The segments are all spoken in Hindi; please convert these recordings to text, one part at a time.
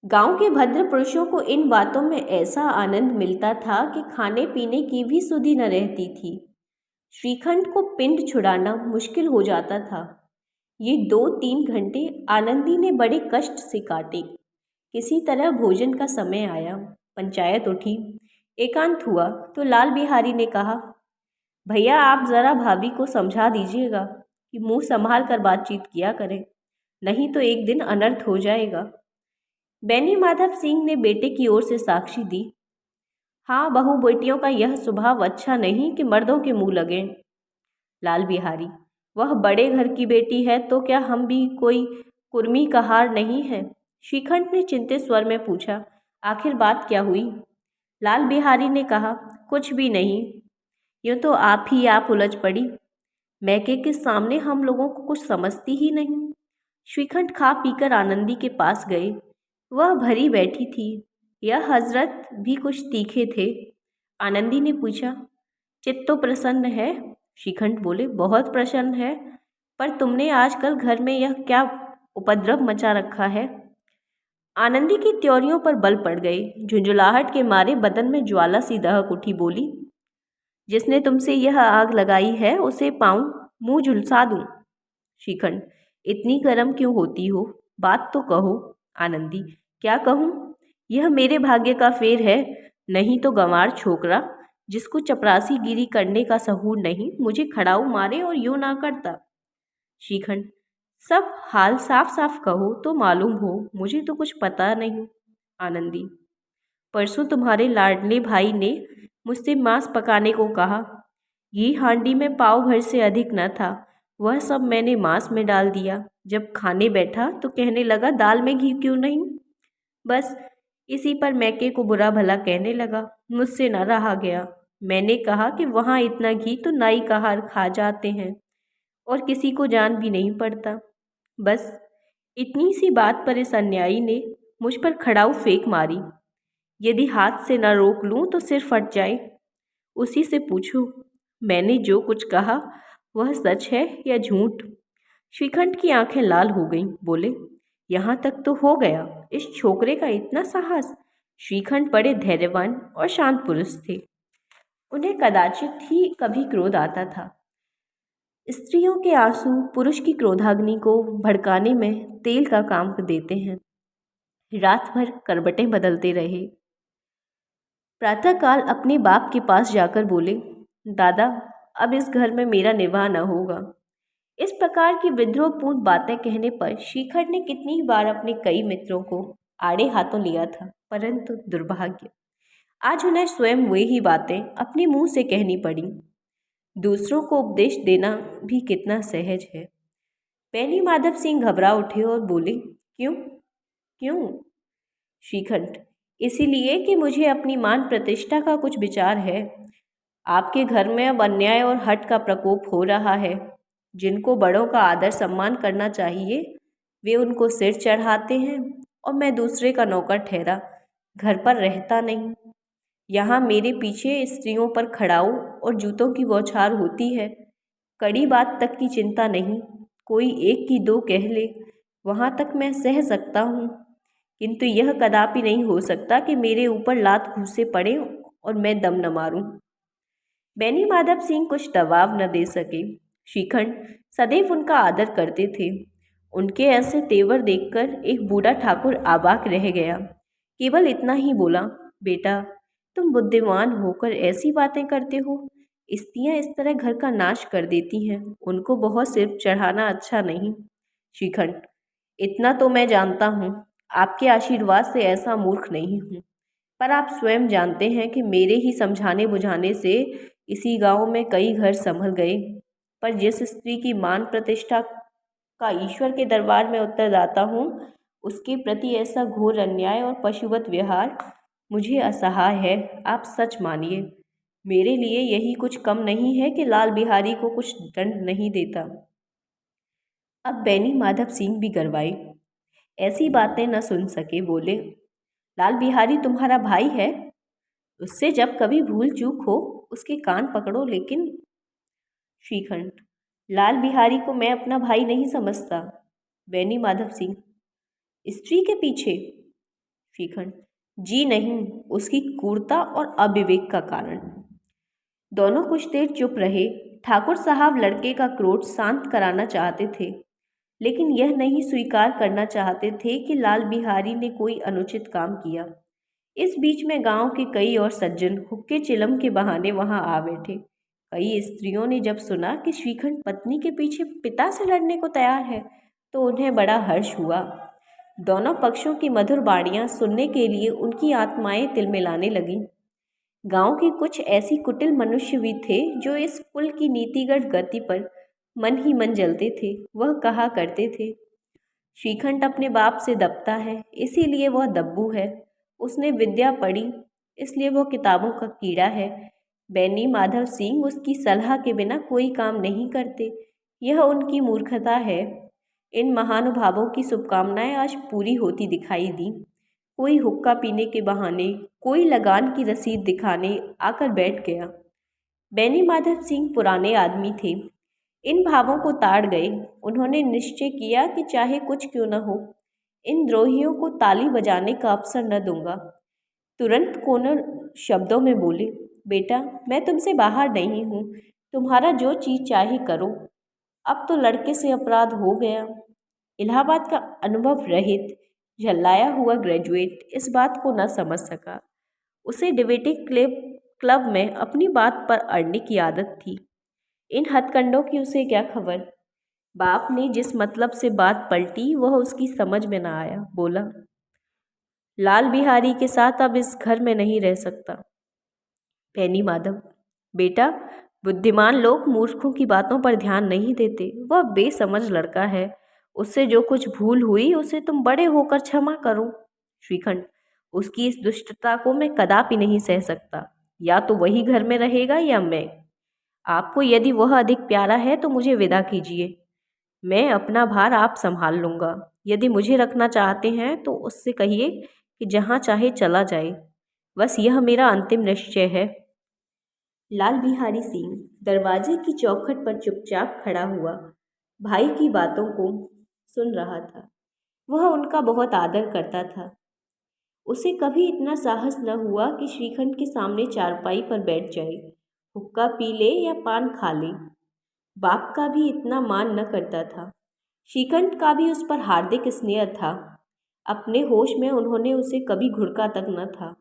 गांव के भद्र पुरुषों को इन बातों में ऐसा आनंद मिलता था कि खाने पीने की भी सुधि न रहती थी। श्रीखंड को पिंड छुड़ाना मुश्किल हो जाता था। ये 2-3 घंटे आनंदी ने बड़े कष्ट से काटे। किसी तरह भोजन का समय आया, पंचायत उठी, एकांत हुआ तो लाल बिहारी ने कहा, भैया आप जरा भाभी को समझा दीजिएगा कि मुंह संभाल कर बातचीत किया करें, नहीं तो एक दिन अनर्थ हो जाएगा। बैनी माधव सिंह ने बेटे की ओर से साक्षी दी। हाँ, बहू बेटियों का यह स्वभाव अच्छा नहीं कि मर्दों के मुंह लगे। लाल बिहारी, वह बड़े घर की बेटी है तो क्या हम भी कोई कुर्मी का हार नहीं है? श्रीखंड ने चिंतित स्वर में पूछा, आखिर बात क्या हुई? लाल बिहारी ने कहा, कुछ भी नहीं, यूँ तो आप उलझ पड़ी। मैके के सामने हम लोगों को कुछ समझती ही नहीं। श्रीखंड खा पीकर आनंदी के पास गए। वह भरी बैठी थी। यह हजरत भी कुछ तीखे थे। आनंदी ने पूछा, चित्त तो प्रसन्न है? श्रीखंड बोले, बहुत प्रसन्न है, पर तुमने आजकल घर में यह क्या उपद्रव मचा रखा है? आनंदी की त्योरियों पर बल पड़ गए। झुंझुलाहट के मारे बदन में ज्वाला सी दहक उठी। बोली, जिसने तुमसे यह आग लगाई है उसे पाऊं मुंह झुलसा दूं। श्रीखंड, इतनी गर्म क्यों होती हो? बात तो कहो। आनंदी, क्या कहूँ? यह मेरे भाग्य का फेर है, नहीं तो गंवार छोकरा जिसको चपरासी गिरी करने का सहूर नहीं, मुझे खड़ाऊ मारे और यूं ना करता। श्रीखंड, सब हाल साफ साफ कहो तो मालूम हो, मुझे तो कुछ पता नहीं। आनंदी, परसों तुम्हारे लाडले भाई ने मुझसे मांस पकाने को कहा। ये हांडी में पाव भर से अधिक न था। वह सब मैंने मांस में डाल दिया। जब खाने बैठा तो कहने लगा, दाल में घी क्यों नहीं? बस इसी पर मैके को बुरा भला कहने लगा। मुझसे न रहा गया। मैंने कहा कि वहाँ इतना घी तो नाई का हार खा जाते हैं और किसी को जान भी नहीं पड़ता। बस इतनी सी बात पर इस अन्यायी ने मुझ पर खड़ाऊ फेंक मारी। यदि हाथ से न रोक लूँ तो सिर फट जाए। उसी से पूछो, मैंने जो कुछ कहा वह सच है या झूठ? श्रीखंड की आंखें लाल हो गईं। बोले, यहाँ तक तो हो गया, इस छोकरे का इतना साहस? श्रीखंड बड़े धैर्यवान और शांत पुरुष थे। उन्हें कदाचित ही कभी क्रोध आता था। स्त्रियों के आंसू पुरुष की क्रोधाग्नि को भड़काने में तेल का काम देते हैं। रात भर करवटें बदलते रहे। प्रातःकाल अपने बाप के पास जाकर बोले, दादा अब इस घर में मेरा निर्वाह न होगा। इस प्रकार की विद्रोहपूर्ण बातें कहने पर श्रीखंड ने कितनी बार अपने कई मित्रों को आड़े हाथों लिया था, परंतु दुर्भाग्य, आज उन्हें स्वयं वे ही बातें अपने मुंह से कहनी पड़ी। दूसरों को उपदेश देना भी कितना सहज है। बैनी माधव सिंह घबरा उठे और बोले, क्यों क्यों? श्रीखंड, इसीलिए कि मुझे अपनी मान प्रतिष्ठा का कुछ विचार है। आपके घर में अब अन्याय और हठ का प्रकोप हो रहा है। जिनको बड़ों का आदर सम्मान करना चाहिए वे उनको सिर चढ़ाते हैं और मैं दूसरे का नौकर ठहरा घर पर रहता नहीं। यहाँ मेरे पीछे स्त्रियों पर खड़ाऊ और जूतों की बौछार होती है। कड़ी बात तक की चिंता नहीं, कोई एक की दो कह ले, वहाँ तक मैं सह सकता हूँ, किंतु यह कदापि नहीं हो सकता कि मेरे ऊपर लात घूंसे पड़े और मैं दम न मारूं। बैनी माधव सिंह कुछ दबाव न दे सके। श्रीखंड सदैव उनका आदर करते थे। उनके ऐसे तेवर देखकर एक बूढ़ा ठाकुर अबाक रह गया। केवल इतना ही बोला, बेटा तुम बुद्धिमान होकर ऐसी बातें करते हो। स्त्रियां इस तरह घर का नाश कर देती हैं, उनको बहुत सिर चढ़ाना अच्छा नहीं। श्रीखंड, इतना तो मैं जानता हूँ, आपके आशीर्वाद से ऐसा मूर्ख नहीं हूँ, पर आप स्वयं जानते हैं कि मेरे ही समझाने बुझाने से इसी गांव में कई घर संभल गए। पर जिस स्त्री की मान प्रतिष्ठा का ईश्वर के दरबार में उत्तरदाता हूँ, उसके प्रति ऐसा घोर अन्याय और पशुवत व्यवहार मुझे असहाय है। आप सच मानिए, मेरे लिए यही कुछ कम नहीं है कि लाल बिहारी को कुछ दंड नहीं देता। अब बैनी माधव सिंह भी गरवाए, ऐसी बातें न सुन सके। बोले, लाल बिहारी तुम्हारा भाई है, उससे जब कभी भूल चूक हो उसके कान पकड़ो। लेकिन श्रीखंड, लाल बिहारी को मैं अपना भाई नहीं समझता। बैनी माधव सिंह, स्त्री के पीछे श्रीखंड: जी नहीं, उसकी क्रूरता और अविवेक का कारण। दोनों कुछ देर चुप रहे। ठाकुर साहब लड़के का क्रोध शांत कराना चाहते थे, लेकिन यह नहीं स्वीकार करना चाहते थे कि लाल बिहारी ने कोई अनुचित काम किया। इस बीच में गांव के कई और सज्जन हुक्के चिलम के बहाने वहां आ बैठे। कई स्त्रियों ने जब सुना कि श्रीखंड पत्नी के पीछे पिता से लड़ने को तैयार है, तो उन्हें बड़ा हर्ष हुआ। दोनों पक्षों की मधुर बाणियां सुनने के लिए उनकी आत्माएं तिलमिलाने लगीं। गांव के कुछ ऐसी कुटिल मनुष्य भी थे जो इस कुल की नीतिगत गति पर मन ही मन जलते थे। वह कहा करते थे, श्रीखंड अपने बाप से दबता है, इसीलिए वह दब्बू है। उसने विद्या पढ़ी, इसलिए वह किताबों का कीड़ा है। बैनी माधव सिंह उसकी सलाह के बिना कोई काम नहीं करते। यह उनकी मूर्खता है। इन महानुभावों की शुभकामनाएं आज पूरी होती दिखाई दी। कोई हुक्का पीने के बहाने, कोई लगान की रसीद दिखाने आकर बैठ गया। बैनी माधव सिंह पुराने आदमी थे, इन भावों को ताड़ गए। उन्होंने निश्चय किया कि चाहे कुछ क्यों न हो, इन द्रोहियों को ताली बजाने का अवसर न दूंगा। तुरंत कोनर शब्दों में बोले, बेटा, मैं तुमसे बाहर नहीं हूँ, तुम्हारा जो चीज़ चाहे करो। अब तो लड़के से अपराध हो गया। इलाहाबाद का अनुभव रहित झल्लाया हुआ ग्रेजुएट इस बात को न समझ सका। उसे डिबेटिंग क्लब में अपनी बात पर अड़ने की आदत थी। इन हथकंडों की उसे क्या खबर। बाप ने जिस मतलब से बात पलटी वह उसकी समझ में न आया। बोला, लाल बिहारी के साथ अब इस घर में नहीं रह सकता। पैनी माधव: बेटा, बुद्धिमान लोग मूर्खों की बातों पर ध्यान नहीं देते। वह बेसमझ लड़का है। उससे जो कुछ भूल हुई उसे तुम बड़े होकर क्षमा करो। श्रीखंड: उसकी इस दुष्टता को मैं कदापि नहीं सह सकता। या तो वही घर में रहेगा या मैं। आपको यदि वह अधिक प्यारा है तो मुझे विदा कीजिए। मैं अपना भार आप संभाल लूँगा। यदि मुझे रखना चाहते हैं तो उससे कहिए कि जहाँ चाहे चला जाए। बस यह मेरा अंतिम निश्चय है। लाल बिहारी सिंह दरवाजे की चौखट पर चुपचाप खड़ा हुआ भाई की बातों को सुन रहा था। वह उनका बहुत आदर करता था। उसे कभी इतना साहस न हुआ कि श्रीखंड के सामने चारपाई पर बैठ जाए, हुक्का पी ले या पान खा ले। बाप का भी इतना मान न करता था। श्रीखंड का भी उस पर हार्दिक स्नेह था। अपने होश में उन्होंने उसे कभी घुड़का तक न था।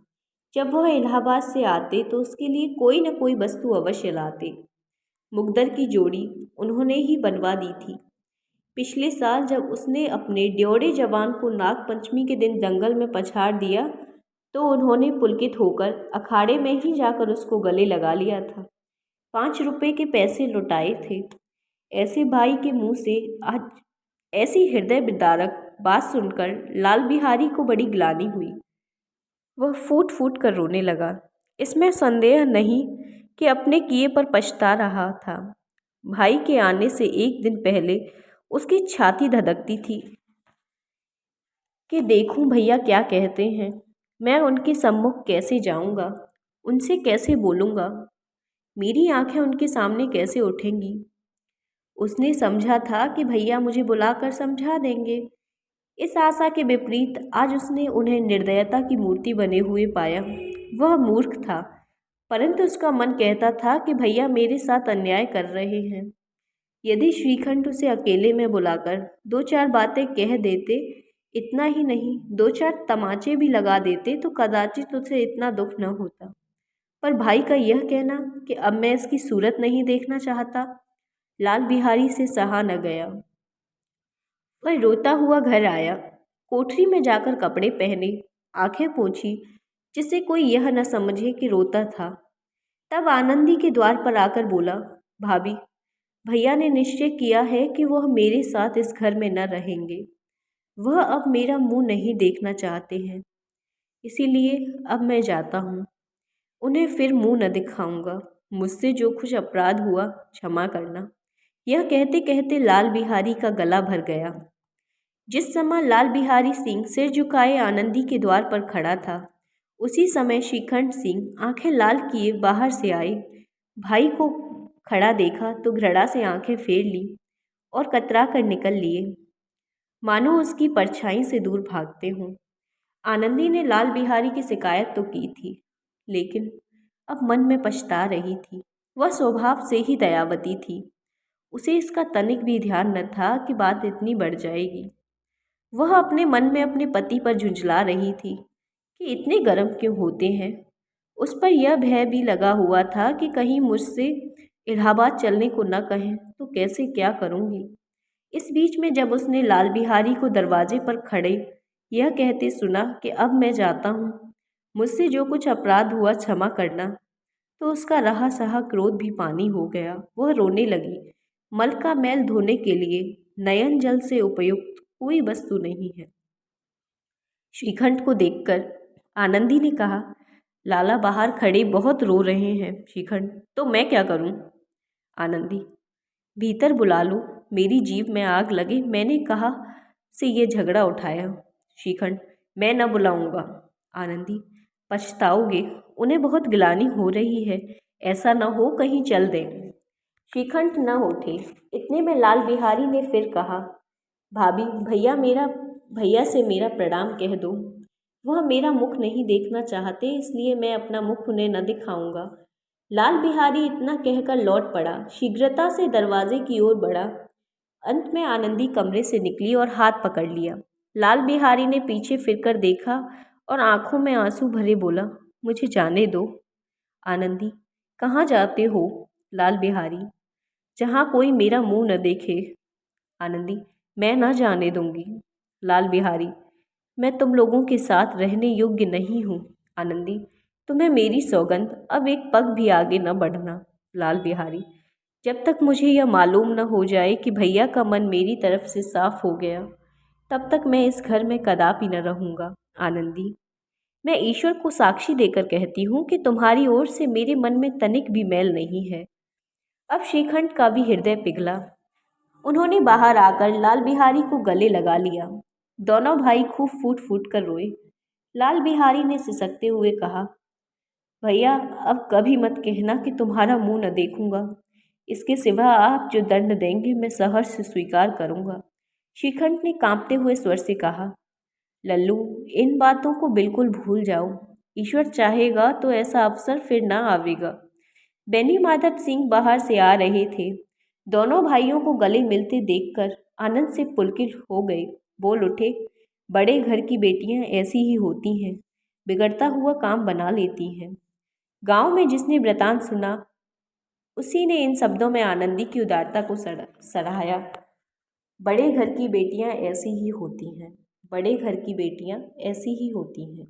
जब वह इलाहाबाद से आते तो उसके लिए कोई न कोई वस्तु अवश्य लाते। मुकद्दर की जोड़ी उन्होंने ही बनवा दी थी। पिछले साल जब उसने अपने ड्योढ़े जवान को नाग पंचमी के दिन जंगल में पछाड़ दिया तो उन्होंने पुलकित होकर अखाड़े में ही जाकर उसको गले लगा लिया था। 5 रुपए के पैसे लुटाए थे। ऐसे भाई के मुंह से आज ऐसी हृदय विदारक बात सुनकर लाल बिहारी को बड़ी ग्लानि हुई। वह फूट फूट कर रोने लगा। इसमें संदेह नहीं कि अपने किए पर पछता रहा था। भाई के आने से एक दिन पहले उसकी छाती धधकती थी कि देखूं भैया क्या कहते हैं। मैं उनके सम्मुख कैसे जाऊंगा, उनसे कैसे बोलूंगा, मेरी आंखें उनके सामने कैसे उठेंगी। उसने समझा था कि भैया मुझे बुलाकर समझा देंगे। इस आशा के विपरीत आज उसने उन्हें निर्दयता की मूर्ति बने हुए पाया। वह मूर्ख था, परंतु उसका मन कहता था कि भैया मेरे साथ अन्याय कर रहे हैं। यदि श्रीखंड उसे अकेले में बुलाकर 2-4 बातें कह देते, इतना ही नहीं 2-4 तमाचे भी लगा देते तो कदाचित उसे इतना दुख न होता। पर भाई का यह कहना कि अब मैं इसकी सूरत नहीं देखना चाहता, लाल बिहारी से सहा न गया। वह रोता हुआ घर आया। कोठरी में जाकर कपड़े पहने, आंखें पोंछी, जिससे कोई यह न समझे कि रोता था। तब आनंदी के द्वार पर आकर बोला, भाभी, भैया ने निश्चय किया है कि वह मेरे साथ इस घर में न रहेंगे। वह अब मेरा मुंह नहीं देखना चाहते हैं, इसीलिए अब मैं जाता हूँ। उन्हें फिर मुंह न दिखाऊंगा। मुझसे जो कुछ अपराध हुआ क्षमा करना। यह कहते कहते लाल बिहारी का गला भर गया। जिस समय लाल बिहारी सिंह सिर झुकाए आनंदी के द्वार पर खड़ा था, उसी समय श्रीखंड सिंह आंखें लाल किए बाहर से आए। भाई को खड़ा देखा तो घृणा से आंखें फेर ली और कतरा कर निकल लिए, मानो उसकी परछाई से दूर भागते हों। आनंदी ने लाल बिहारी की शिकायत तो की थी, लेकिन अब मन में पछता रही थी। वह स्वभाव से ही दयावती थी। उसे इसका तनिक भी ध्यान न था कि बात इतनी बढ़ जाएगी। वह अपने मन में अपने पति पर झुंझला रही थी कि इतने गर्म क्यों होते हैं। उस पर यह भय भी लगा हुआ था कि कहीं मुझसे इलाहाबाद चलने को न कहें तो कैसे क्या करूँगी। इस बीच में जब उसने लाल बिहारी को दरवाजे पर खड़े यह कहते सुना कि अब मैं जाता हूँ, मुझसे जो कुछ अपराध हुआ क्षमा करना, तो उसका रहा सहा क्रोध भी पानी हो गया। वह रोने लगी। मल का मैल धोने के लिए नयन जल से उपयुक्त कोई वस्तु नहीं है। श्रीखंड को देखकर आनंदी ने कहा, लाला बाहर खड़े बहुत रो रहे हैं श्रीखंड, तो मैं क्या करूं? आनंदी, भीतर बुला लो, मेरी जीभ में आग लगे मैंने कहा से ये झगड़ा उठाया। श्रीखंड, मैं न बुलाऊंगा। आनंदी, पछताओगे, उन्हें बहुत गिलानी हो रही है, ऐसा न हो कहीं चल दें। श्रीखंड न उठे। इतने में लाल बिहारी ने फिर कहा, भाभी, भैया से मेरा प्रणाम कह दो। वह मेरा मुख नहीं देखना चाहते, इसलिए मैं अपना मुख उन्हें न दिखाऊंगा। लाल बिहारी इतना कहकर लौट पड़ा, शीघ्रता से दरवाजे की ओर बढ़ा। अंत में आनंदी कमरे से निकली और हाथ पकड़ लिया। लाल बिहारी ने पीछे फिरकर देखा और आंखों में आंसू भरे बोला, मुझे जाने दो। आनंदी, कहाँ जाते हो? लाल बिहारी, जहाँ कोई मेरा मुंह न देखे। आनंदी, मैं न जाने दूंगी। लाल बिहारी, मैं तुम लोगों के साथ रहने योग्य नहीं हूँ। आनंदी, तुम्हें मेरी सौगंध, अब एक पग भी आगे न बढ़ना। लाल बिहारी, जब तक मुझे यह मालूम न हो जाए कि भैया का मन मेरी तरफ से साफ हो गया, तब तक मैं इस घर में कदापि न रहूँगा। आनंदी, मैं ईश्वर को साक्षी देकर कहती हूँ कि तुम्हारी ओर से मेरे मन में तनिक भी मैल नहीं है। अब श्रीखंड का भी हृदय पिघला। उन्होंने बाहर आकर लाल बिहारी को गले लगा लिया। दोनों भाई खूब फूट फूट कर रोए। लाल बिहारी ने सिसकते हुए कहा, भैया, अब कभी मत कहना कि तुम्हारा मुंह न देखूंगा। इसके सिवा आप जो दंड देंगे मैं सहर्ष से स्वीकार करूंगा। श्रीखंड ने कांपते हुए स्वर से कहा, लल्लू, इन बातों को बिल्कुल भूल जाओ। ईश्वर चाहेगा तो ऐसा अवसर फिर ना आवेगा। बेनी माधव सिंह बाहर से आ रहे थे। दोनों भाइयों को गले मिलते देखकर आनंद से पुलकित हो गए। बोल उठे, बड़े घर की बेटियां ऐसी ही होती हैं, बिगड़ता हुआ काम बना लेती हैं। गांव में जिसने वृतांत सुना उसी ने इन शब्दों में आनंदी की उदारता को सराहाया। बड़े घर की बेटियां ऐसी ही होती हैं, बड़े घर की बेटियां ऐसी ही होती हैं।